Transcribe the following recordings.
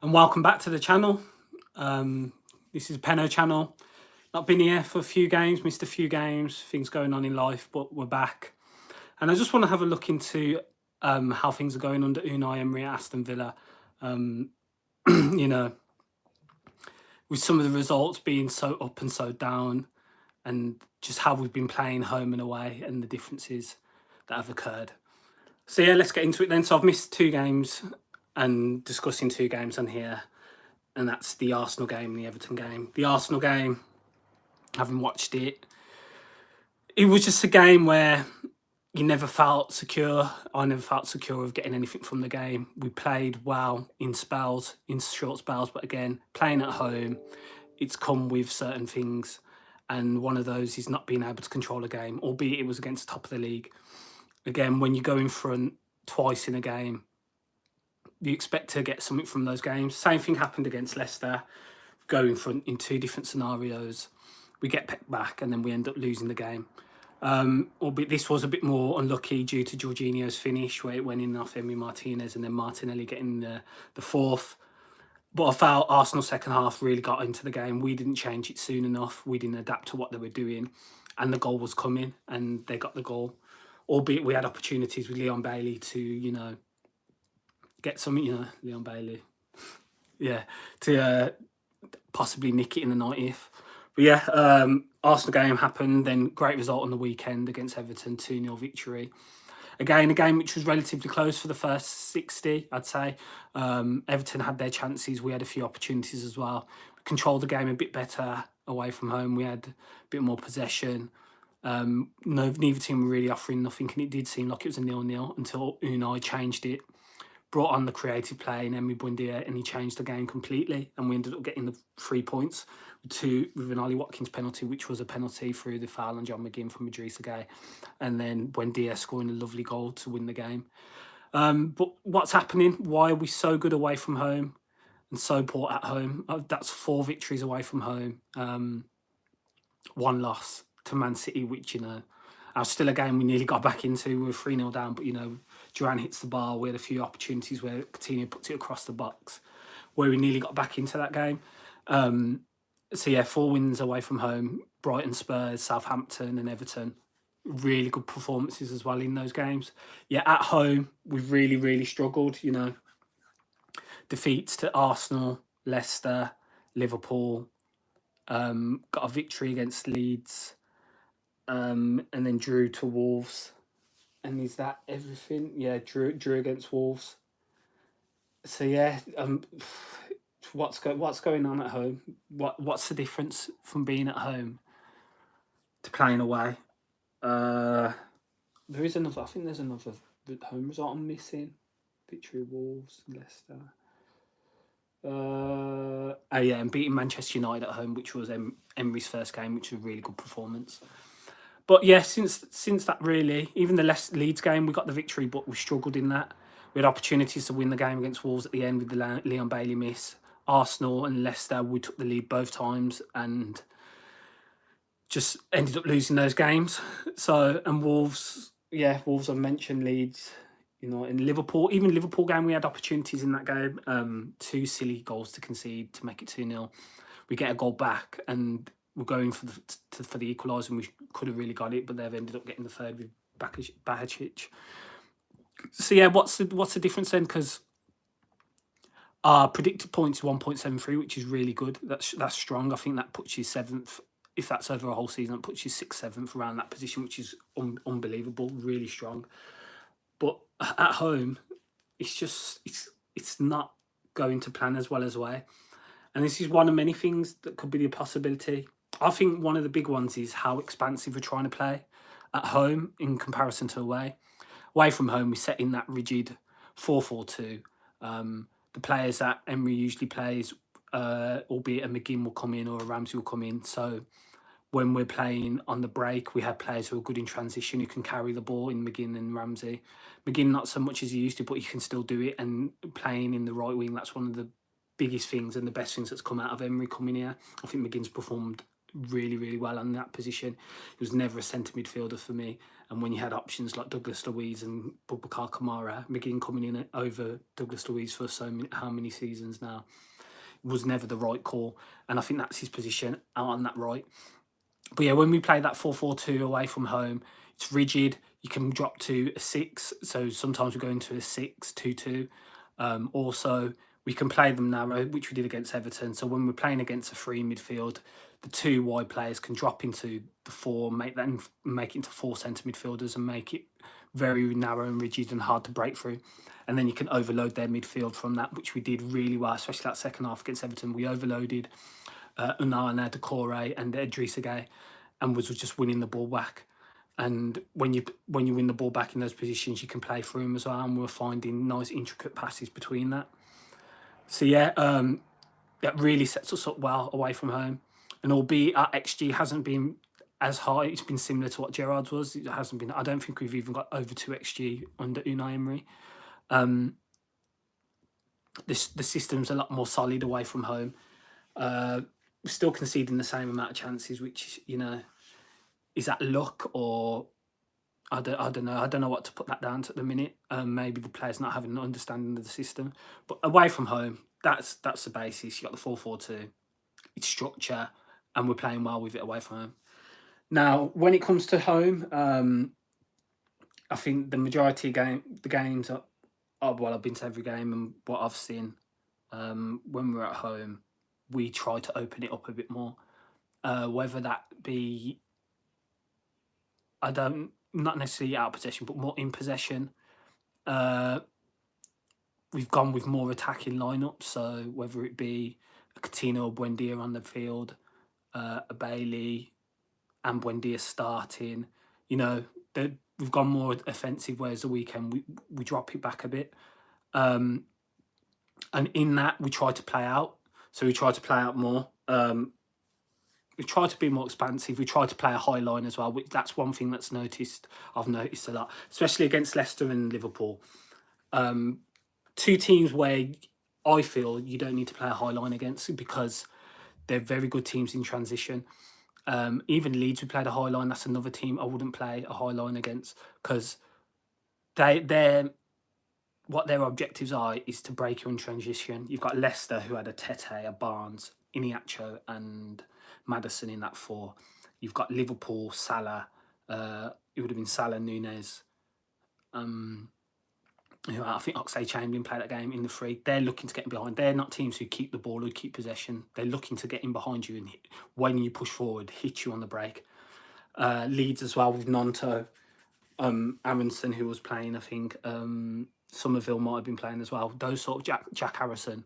and welcome back to the channel. This is Penno channel. Not been here for a few games, missed a few games, things going on in life, but we're back. And I just want to have a look into how things are going under Unai Emery at Aston Villa. You know, with some of the results being so up and so down, and just how we've been playing home and away and the differences that have occurred. So yeah, let's get into it then. So I've missed 2 games and discussing 2 games on here, and that's the Arsenal game and the Everton game. The Arsenal game, having watched it, it was just a game where you never felt secure. I never felt secure of getting anything from the game. We played well in spells, in short spells, but again, playing at home, it's come with certain things, and one of those is not being able to control a game, albeit it was against the top of the league. Again, when you go in front twice in a game, you expect to get something from those games. Same thing happened against Leicester. Go in front in 2 different scenarios. We get picked back and then we end up losing the game. Albeit this was a bit more unlucky due to Jorginho's finish, where it went in off Emery Martinez and then Martinelli getting the fourth. But I felt Arsenal's second half really got into the game. We didn't change it soon enough. We didn't adapt to what they were doing. And the goal was coming and they got the goal. Albeit we had opportunities with Leon Bailey to, get something, Leon Bailey. Yeah, to possibly nick it in the 90th. But yeah, Arsenal game happened, then great result on the weekend against Everton, 2-0 victory. Again, a game which was relatively close for the first 60, I'd say. Everton had their chances. We had a few opportunities as well. We controlled the game a bit better away from home. We had a bit more possession. Neither team were really offering nothing, and it did seem like it was a 0-0 until Unai changed it, brought on the creative play in Emery Buendia, and he changed the game completely, and we ended up getting the 3 points with an Ollie Watkins penalty, which was a penalty through the foul on John McGinn from Idrissa Gueye, and then Buendia scoring a lovely goal to win the game. But what's happening? Why are we so good away from home and so poor at home? That's 4 victories away from home, 1 loss to Man City, which, was still a game we nearly got back into. We were 3-0 down, but, Duran hits the bar. We had a few opportunities where Coutinho puts it across the box, where we nearly got back into that game. So yeah, 4 wins away from home: Brighton, Spurs, Southampton and Everton. Really good performances as well in those games. Yeah, at home, we've really, really struggled, Defeats to Arsenal, Leicester, Liverpool, got a victory against Leeds, and then drew to Wolves. And is that everything? Yeah, drew against Wolves. So yeah, what's going on at home? What's the difference from being at home to playing away? There is another. I think there's another home result I'm missing. Victory Wolves, Leicester. Yeah, and beating Manchester United at home, which was Emery's first game, which was a really good performance. But yeah, since that, really, even the Leeds game, we got the victory, but we struggled in that. We had opportunities to win the game against Wolves at the end with the Leon Bailey miss. Arsenal and Leicester, we took the lead both times and just ended up losing those games. So, and Wolves, Wolves I mentioned, Leeds, in Liverpool, even Liverpool game, we had opportunities in that game. 2 silly goals to concede to make it 2-0. We get a goal back and we're going for the equaliser, and we could have really got it, but they've ended up getting the third with Bahacic. So yeah, what's the difference then? Because our predicted points is 1.73, which is really good. That's strong. I think that puts you 7th. If that's over a whole season, it puts you 6th, 7th, around that position, which is unbelievable, really strong. But at home, it's not going to plan as well as away. And this is one of many things that could be the possibility. I think one of the big ones is how expansive we're trying to play at home in comparison to away. Away from home, we set in that rigid 4-4-2. The players that Emery usually plays, albeit a McGinn will come in or a Ramsey will come in. So when we're playing on the break, we have players who are good in transition, who can carry the ball in McGinn and Ramsey. McGinn not so much as he used to, but he can still do it. And playing in the right wing, that's one of the biggest things and the best things that's come out of Emery coming here. I think McGinn's performed really, really well in that position. He was never a centre midfielder for me. And when you had options like Douglas Luiz and Boubacar Kamara, McGinn coming in over Douglas Luiz for how many seasons now, was never the right call. And I think that's his position out on that right. But yeah, when we play that 4-4-2 away from home, it's rigid. You can drop to a 6. So sometimes we go into a 6-2-2. Also, we can play them narrow, which we did against Everton. So when we're playing against a free midfield, the 2 wide players can drop into the 4, make it into 4 centre midfielders and make it very narrow and rigid and hard to break through. And then you can overload their midfield from that, which we did really well, especially that second half against Everton. We overloaded Unai, Decore and Idrissa Gueye, and was just winning the ball back. And when you win the ball back in those positions, you can play through them as well. And we're finding nice intricate passes between that. So yeah, that really sets us up well away from home. And albeit our XG hasn't been as high, it's been similar to what Gerrard's was. It hasn't been. I don't think we've even got over 2 XG under Unai Emery. The system's a lot more solid away from home. We're still conceding the same amount of chances, which, you know, is that luck or I don't know. I don't know what to put that down to at the minute. Maybe the players not having an understanding of the system. But away from home, that's the basis. You got the 4-4-2. It's structure, and we're playing well with it away from home. Now, when it comes to home, I think the majority of the games are well, I've been to every game, and what I've seen when we're at home, we try to open it up a bit more. Whether that be, not necessarily out of possession, but more in possession. We've gone with more attacking lineups, so whether it be a Coutinho or Buendia on the field, a Bailey and Buendia starting, you know, we've gone more offensive, whereas the weekend we drop it back a bit. And in that, we try to play out. So we try to play out more. We try to be more expansive. We try to play a high line as well. That's one thing I've noticed a lot, especially against Leicester and Liverpool. 2 teams where I feel you don't need to play a high line against because they're very good teams in transition. Even Leeds, we played a high line. That's another team I wouldn't play a high line against because what their objectives are is to break you in transition. You've got Leicester, who had a Tete, a Barnes, Iniacho and Maddison in that 4. You've got Liverpool, Salah. It would have been Salah, Nunez. I think Oxlade-Chamberlain played that game in the 3. They're looking to get in behind. They're not teams who keep the ball, who keep possession. They're looking to get in behind you and when you push forward, hit you on the break. Leeds as well with Nonto. Aronson, who was playing, I think. Somerville might have been playing as well. Those sort of Jack Harrison,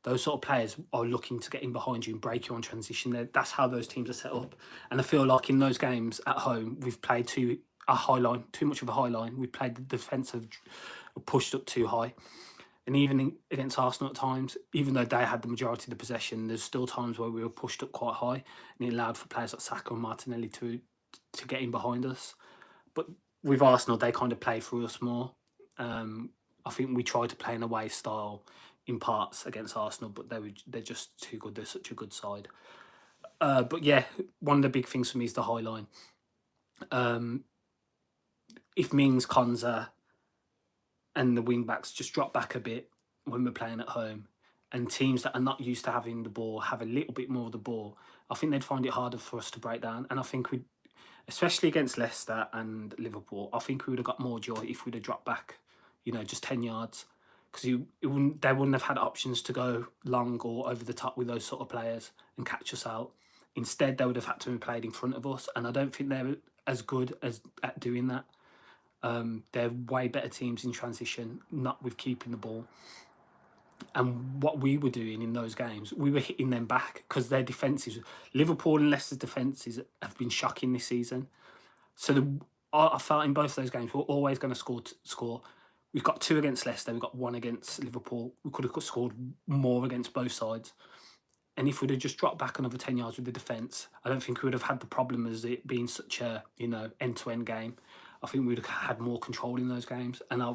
those sort of players are looking to get in behind you and break you on transition. That's how those teams are set up. And I feel like in those games at home, we've played too much of a high line. We played the defensive, pushed up too high. And even against Arsenal at times, even though they had the majority of the possession, there's still times where we were pushed up quite high, and it allowed for players like Saka and Martinelli to get in behind us. But with Arsenal, they kind of play through us more. I think we tried to play an away style in parts against Arsenal, but they're just too good. They're such a good side. But yeah, one of the big things for me is the high line. If Mings, Konza, and the wing backs just drop back a bit when we're playing at home, and teams that are not used to having the ball have a little bit more of the ball, I think they'd find it harder for us to break down. And I think especially against Leicester and Liverpool, I think we would have got more joy if we'd have dropped back, just 10 yards. Because they wouldn't have had options to go long or over the top with those sort of players and catch us out. Instead, they would have had to be played in front of us. And I don't think they're as good at doing that. They're way better teams in transition, not with keeping the ball. And what we were doing in those games, we were hitting them back because their defences, Liverpool and Leicester's defences have been shocking this season. So I felt in both those games we're always going to score. We've got 2 against Leicester, we've got 1 against Liverpool. We could have scored more against both sides. And if we'd have just dropped back another 10 yards with the defence, I don't think we would have had the problem as it being such a, end-to-end game. I think we would have had more control in those games. And I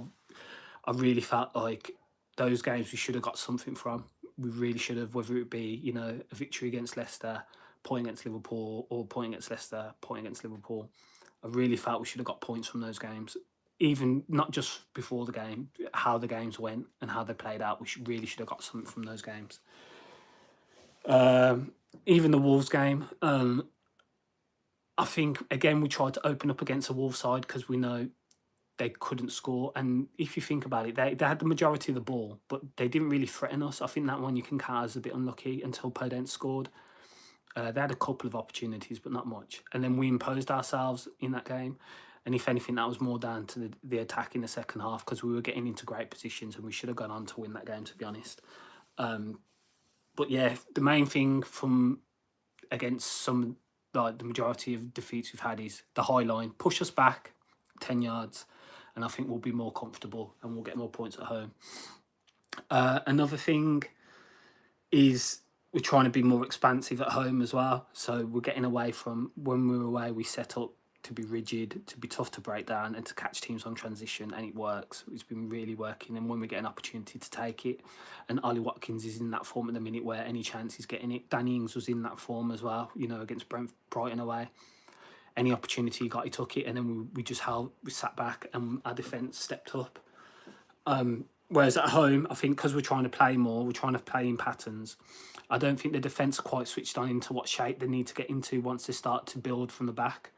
really felt like those games we should have got something from. We really should have, whether it be, a victory against Leicester, point against Liverpool or point against Leicester, point against Liverpool. I really felt we should have got points from those games. Even not just before the game, how the games went and how they played out, we really should have got something from those games. Even the Wolves game, I think, again, we tried to open up against a Wolves side because we know they couldn't score. And if you think about it, they had the majority of the ball, but they didn't really threaten us. I think that one you can count as a bit unlucky until Podence scored. They had a couple of opportunities, but not much. And then we imposed ourselves in that game. And if anything, that was more down to the attack in the second half because we were getting into great positions and we should have gone on to win that game, to be honest. But yeah, the main thing from against some, like the majority of defeats we've had, is the high line. Push us back 10 yards and I think we'll be more comfortable and we'll get more points at home. Another thing is we're trying to be more expansive at home as well. So we're getting away from, when we were away, we set up to be rigid, to be tough to break down and to catch teams on transition, and it works. It's been really working, and when we get an opportunity to take it, and Ollie Watkins is in that form at the minute where any chance he's getting it. Danny Ings was in that form as well, you know, against Brighton away. Any opportunity he got, he took it, and then we sat back and our defence stepped up. Whereas at home, I think because we're trying to play more, we're trying to play in patterns, I don't think the defence are quite switched on into what shape they need to get into once they start to build from the back.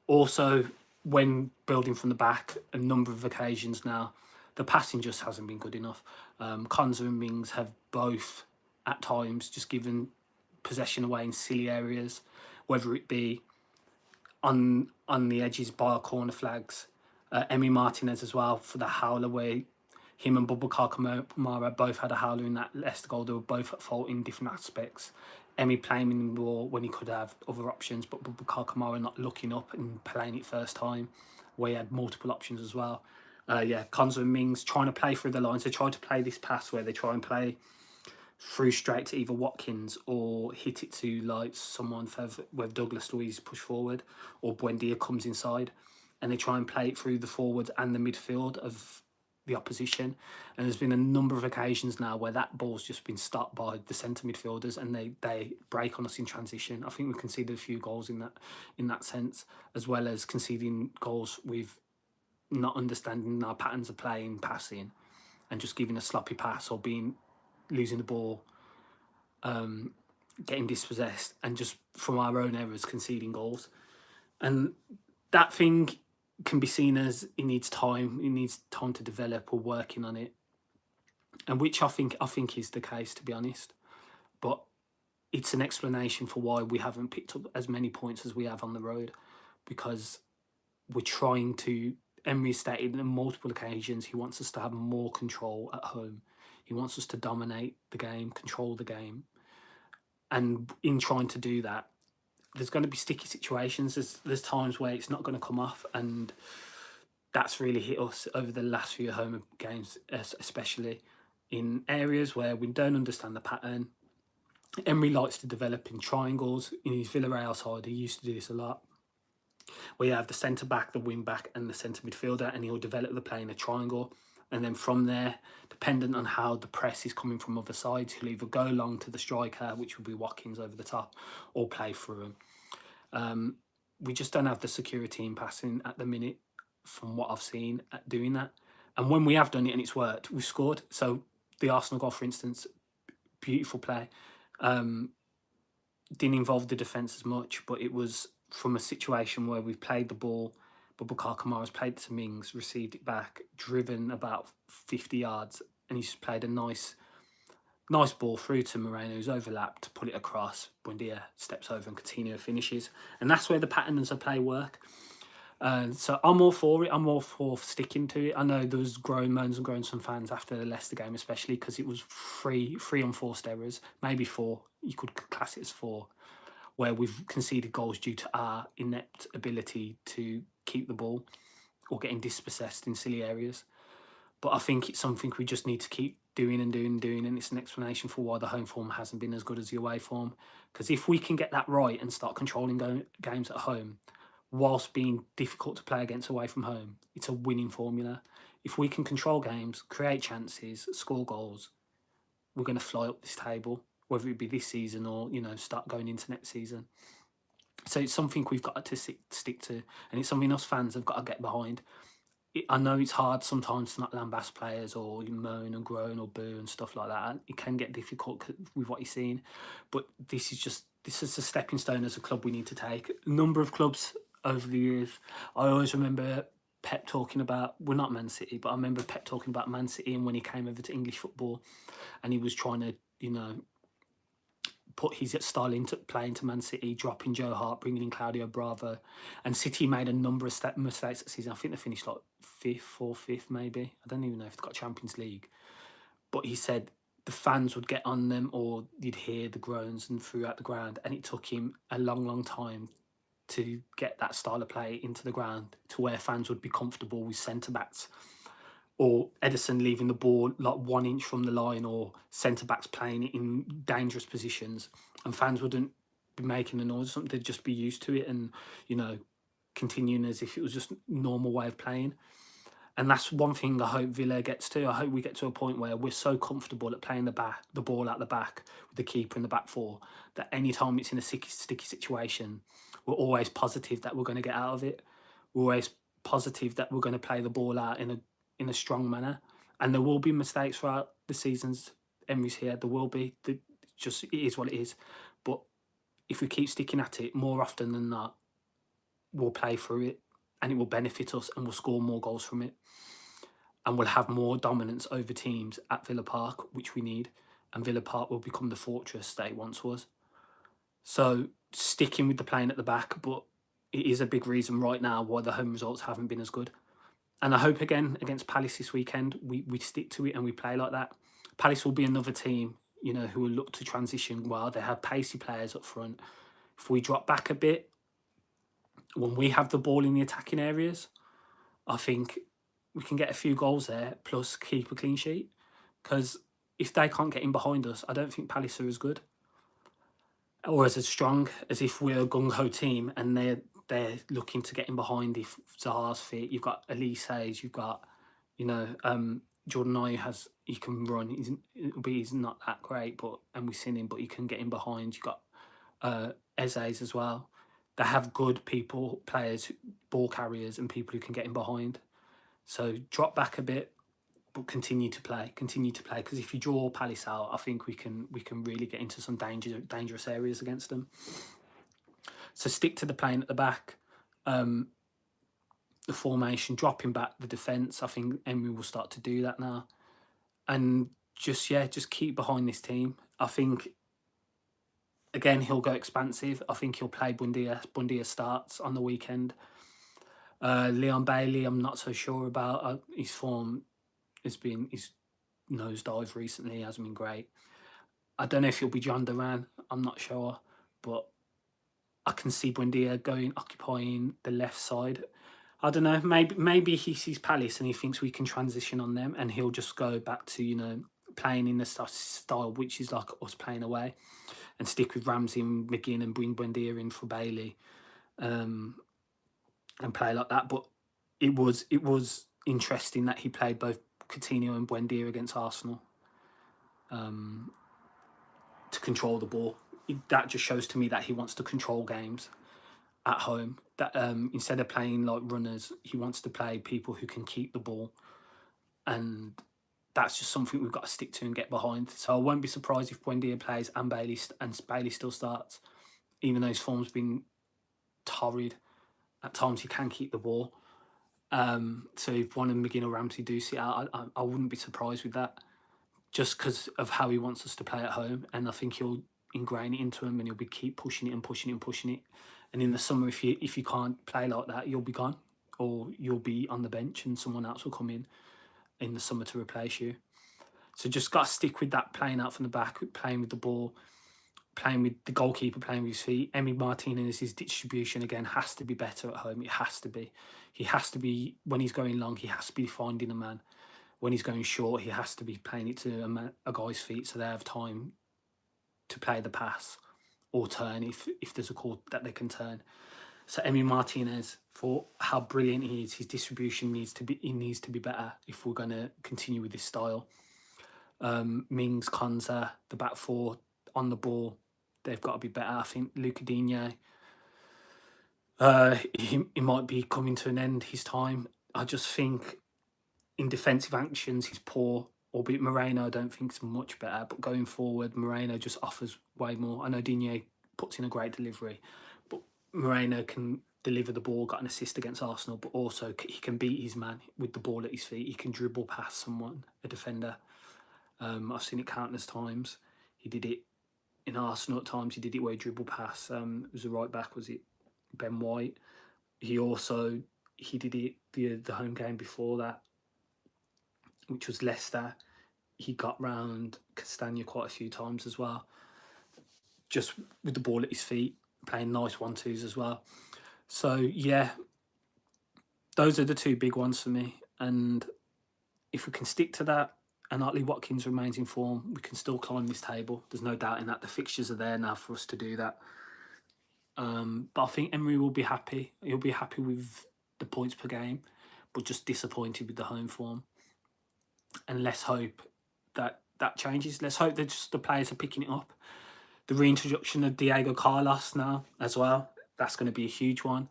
Also, when building from the back, a number of occasions now, the passing just hasn't been good enough. Konza and Mings have both, at times, just given possession away in silly areas, whether it be on the edges by our corner flags. Emery Martinez as well for the howler, where him and Boubacar Kamara both had a howler in that Leicester goal. They were both at fault in different aspects. Emery playing in the ball when he could have other options, but Boubacar Kamara not looking up and playing it first time, where he had multiple options as well. Konza and Mings trying to play through the lines. They try to play this pass where they try and play through straight to either Watkins or hit it to like someone where Douglas Luiz push forward, or Buendia comes inside, and they try and play it through the forwards and the midfield of the opposition. And there's been a number of occasions now where that ball's just been stopped by the centre midfielders and they break on us in transition. I think we conceded a few goals in that sense, as well as conceding goals with not understanding our patterns of play in passing and just giving a sloppy pass or losing the ball, getting dispossessed, and just from our own errors conceding goals. And that thing can be seen as it needs time to develop, or working on it, and which I think is the case, to be honest. But it's an explanation for why we haven't picked up as many points as we have on the road, because we're trying to. Emery stated on multiple occasions he wants us to have more control at home. He wants us to dominate the game, control the game, and in trying to do that, there's going to be sticky situations. There's times where it's not going to come off, and that's really hit us over the last few home games, especially in areas where we don't understand the pattern. Emery likes to develop in triangles. In his Villarreal side, he used to do this a lot, where you have the centre back, the wing back, and the centre midfielder, and he'll develop the play in a triangle. And then from there, dependent on how the press is coming from other sides, he'll either go long to the striker, which will be Watkins over the top, or play through him. We just don't have the security in passing at the minute, from what I've seen, at doing that. And when we have done it and it's worked, we've scored. So the Arsenal goal, for instance, beautiful play. Didn't involve the defence as much, but it was from a situation where we've played the ball, Boubacar Kamara's played to Mings, received it back, driven about 50 yards, and he's played a nice ball through to Moreno, who's overlapped to put it across. Buendia steps over and Coutinho finishes. And that's where the patterns of play work. So I'm all for it. I'm all for sticking to it. I know there was moans and groans from fans after the Leicester game, especially because it was three unforced errors, maybe four. You could class it as four, where we've conceded goals due to our inept ability to keep the ball or getting dispossessed in silly areas. But I think it's something we just need to keep doing, and it's an explanation for why the home form hasn't been as good as the away form. Because if we can get that right and start controlling games at home, whilst being difficult to play against away from home, it's a winning formula. If we can control games, create chances, score goals, we're going to fly up this table. whether it be this season or, start going into next season. So it's something we've got to stick to, and it's something us fans have got to get behind. I know it's hard sometimes to not lambast players or you moan and groan or boo and stuff like that. It can get difficult with what you're seeing, but this is a stepping stone as a club we need to take. A number of clubs over the years, I always remember Pep talking about, well, not Man City, but I remember Pep talking about Man City and when he came over to English football, and he was trying to, put his style into play into Man City, dropping Joe Hart, bringing in Claudio Bravo, and City made a number of mistakes that season. I think they finished like fifth, maybe. I don't even know if they got Champions League. But he said the fans would get on them, or you'd hear the groans and throughout the ground, and it took him a long, long time to get that style of play into the ground to where fans would be comfortable with centre backs or Edison leaving the ball like 1 inch from the line, or centre backs playing it in dangerous positions, and fans wouldn't be making a noise. They'd just be used to it, and continuing as if it was just normal way of playing. And that's one thing I hope Villa gets to. I hope we get to a point where we're so comfortable at playing the ball out the back with the keeper in the back four that any time it's in a sticky situation, we're always positive that we're going to get out of it. We're always positive that we're going to play the ball out in a strong manner. And there will be mistakes throughout the seasons. Emery's here. There will be. It is what it is. But if we keep sticking at it, more often than not, we'll play through it, and it will benefit us, and we'll score more goals from it, and we'll have more dominance over teams at Villa Park, which we need, and Villa Park will become the fortress that it once was. So sticking with the playing at the back, but it is a big reason right now why the home results haven't been as good. And I hope again against Palace this weekend we stick to it and we play like that. Palace will be another team, who will look to transition well. They have pacey players up front. If we drop back a bit, when we have the ball in the attacking areas, I think we can get a few goals there, plus keep a clean sheet. Because if they can't get in behind us, I don't think Palace are as good or as strong as if we're a gung-ho team and they're looking to get in behind. If Zaha's fit, you've got Elise Hayes, you've got, Jordan Ayew he can run. He's not that great, and we've seen him, but he can get in behind. You've got Eze's as well. They have good players, ball carriers, and people who can get in behind. So drop back a bit, but continue to play. Because if you draw Palace out, I think we can really get into some dangerous areas against them. So stick to the playing at the back, the formation, dropping back the defence. I think Emery will start to do that now, and just keep behind this team. I think. Again, he'll go expansive. I think he'll play Buendia. Buendia starts on the weekend. Leon Bailey, I'm not so sure about. His form has been his nosedive recently. He hasn't been great. I don't know if he'll be John Duran. I'm not sure. But I can see Buendia occupying the left side. I don't know. Maybe he sees Palace and he thinks we can transition on them, and he'll just go back to, playing in the style which is like us playing away, and stick with Ramsey and McGinn and bring Buendia in for Bailey, and play like that. But it was interesting that he played both Coutinho and Buendia against Arsenal to control the ball. That just shows to me that he wants to control games at home. That instead of playing like runners, he wants to play people who can keep the ball, and that's just something we've got to stick to and get behind. So I won't be surprised if Buendia plays and Bailey still starts, even though his form's been torrid. At times he can keep the ball. So if one of McGinn or Ramsey do sit out, I wouldn't be surprised with that, just because of how he wants us to play at home. And I think he'll ingrain it into him, and he'll be keep pushing it and pushing it and pushing it. And in the summer, if you can't play like that, you'll be gone, or you'll be on the bench, and someone else will come in the summer to replace you. So just got to stick with that, playing out from the back, playing with the ball, playing with the goalkeeper, playing with his feet. Emery Martinez's distribution again has to be better at home. It has to be. He has to be, when he's going long, he has to be finding a man. When he's going short, he has to be playing it to a guy's feet so they have time to play the pass or turn if there's a call that they can turn. So Emery Martinez, for how brilliant he is, his distribution needs to be better if we're going to continue with this style. Mings, Konza, the back four, on the ball, they've got to be better. I think Luca Digne, he might be coming to an end his time. I just think in defensive actions he's poor. Albeit Moreno, I don't think is much better. But going forward, Moreno just offers way more. I know Digne puts in a great delivery, but Moreno can deliver the ball, got an assist against Arsenal, but also he can beat his man with the ball at his feet. He can dribble past someone, a defender. I've seen it countless times. He did it in Arsenal at times. He did it where he dribbled past. It was a right back, was it Ben White? He did it the home game before that, which was Leicester. He got round Castagna quite a few times as well, just with the ball at his feet, playing nice 1-2s as well. So yeah, those are the two big ones for me. And if we can stick to that, and Ollie Watkins remains in form, we can still climb this table. There's no doubt in that. The fixtures are there now for us to do that. But I think Emery will be happy. He'll be happy with the points per game, but just disappointed with the home form. And let's hope that changes. Let's hope that just the players are picking it up. The reintroduction of Diego Carlos now as well. That's going to be a huge one.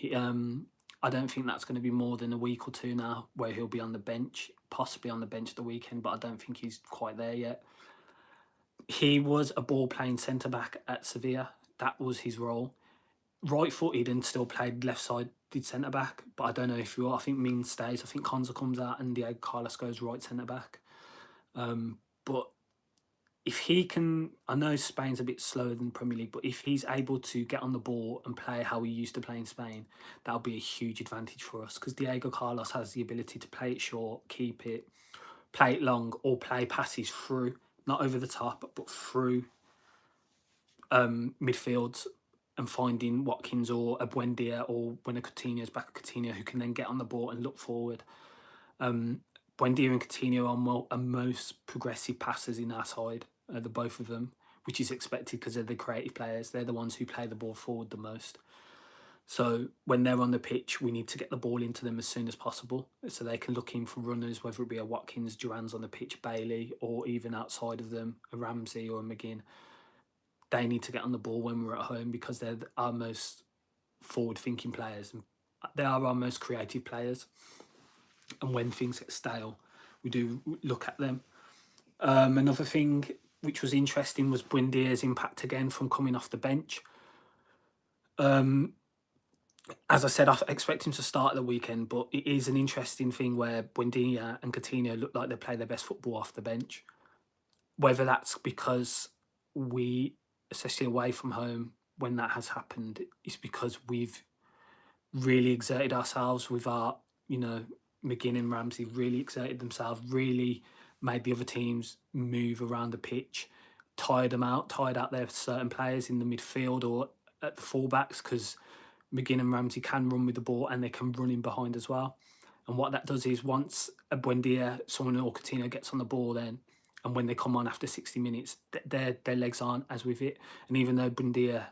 I don't think that's going to be more than a week or two now where he'll be on the bench, possibly on the bench at the weekend, but I don't think he's quite there yet. He was a ball-playing centre-back at Sevilla. That was his role. Right-footed and still played left-sided centre-back, but I don't know if he will. I think Mings stays. I think Konza comes out and Diego Carlos goes right centre-back. But if he can, I know Spain's a bit slower than the Premier League, but if he's able to get on the ball and play how he used to play in Spain, that'll be a huge advantage for us, because Diego Carlos has the ability to play it short, keep it, play it long, or play passes through, not over the top, but through midfields and finding Watkins or a Buendia, or when a Coutinho's back, a Coutinho who can then get on the ball and look forward. Buendia and Coutinho are most progressive passers in our side. The both of them, which is expected because they're the creative players. They're the ones who play the ball forward the most. So when they're on the pitch, we need to get the ball into them as soon as possible so they can look in for runners, whether it be a Watkins, Duran's on the pitch, Bailey, or even outside of them, a Ramsey or a McGinn. They need to get on the ball when we're at home because they're our most forward-thinking players. They are our most creative players. And when things get stale, we do look at them. Another thing which was interesting was Buendia's impact again from coming off the bench. As I said, I expect him to start at the weekend, but it is an interesting thing where Buendia and Coutinho look like they play their best football off the bench. Whether that's because we, especially away from home, when that has happened, it's because we've really exerted ourselves with our, McGinn and Ramsey really exerted themselves, really made the other teams move around the pitch, tired out their certain players in the midfield or at the fullbacks, because McGinn and Ramsey can run with the ball and they can run in behind as well. And what that does is once a Buendia, someone or Coutinho gets on the ball then, and when they come on after 60 minutes, their legs aren't as with it. And even though Buendia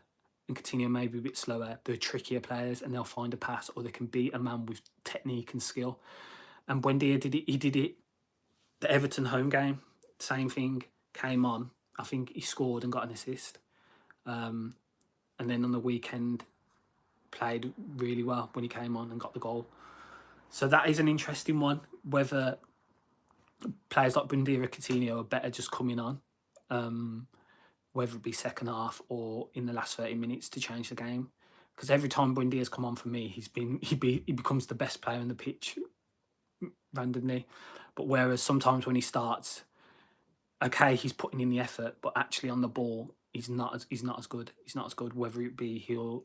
and Coutinho may be a bit slower, they're trickier players and they'll find a pass or they can beat a man with technique and skill. And Buendia did it. He did it the Everton home game, same thing, came on. I think he scored and got an assist. And then on the weekend, played really well when he came on and got the goal. So that is an interesting one, whether players like Buendia or Coutinho are better just coming on, whether it be second half or in the last 30 minutes to change the game. Because every time Buendia's come on for me, he becomes the best player on the pitch randomly. But whereas sometimes when he starts, okay, he's putting in the effort, but actually on the ball, he's not as good. He's not as good. Whether it be he'll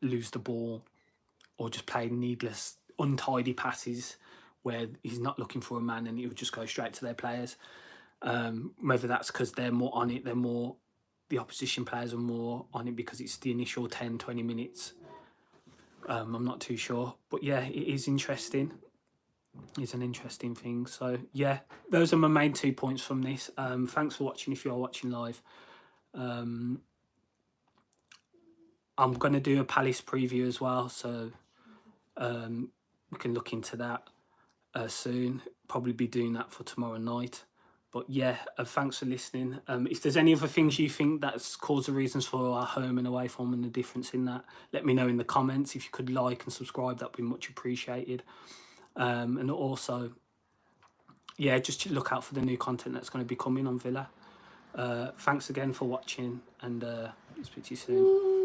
lose the ball or just play needless, untidy passes where he's not looking for a man and he'll just go straight to their players. Whether that's because they're more on it, the opposition players are more on it because it's the initial 10, 20 minutes. I'm not too sure. But yeah, it is interesting. It's an interesting thing. So yeah, those are my main 2 points from this. Thanks for watching if you are watching live. I'm going to do a Palace preview as well, so we can look into that soon. Probably be doing that for tomorrow night. But yeah, thanks for listening. If there's any other things you think that's caused the reasons for our home and away form and the difference in that, let me know in the comments. If you could like and subscribe, that'd be much appreciated. And also, yeah, just look out for the new content that's going to be coming on Villa. Thanks again for watching, and speak to you soon.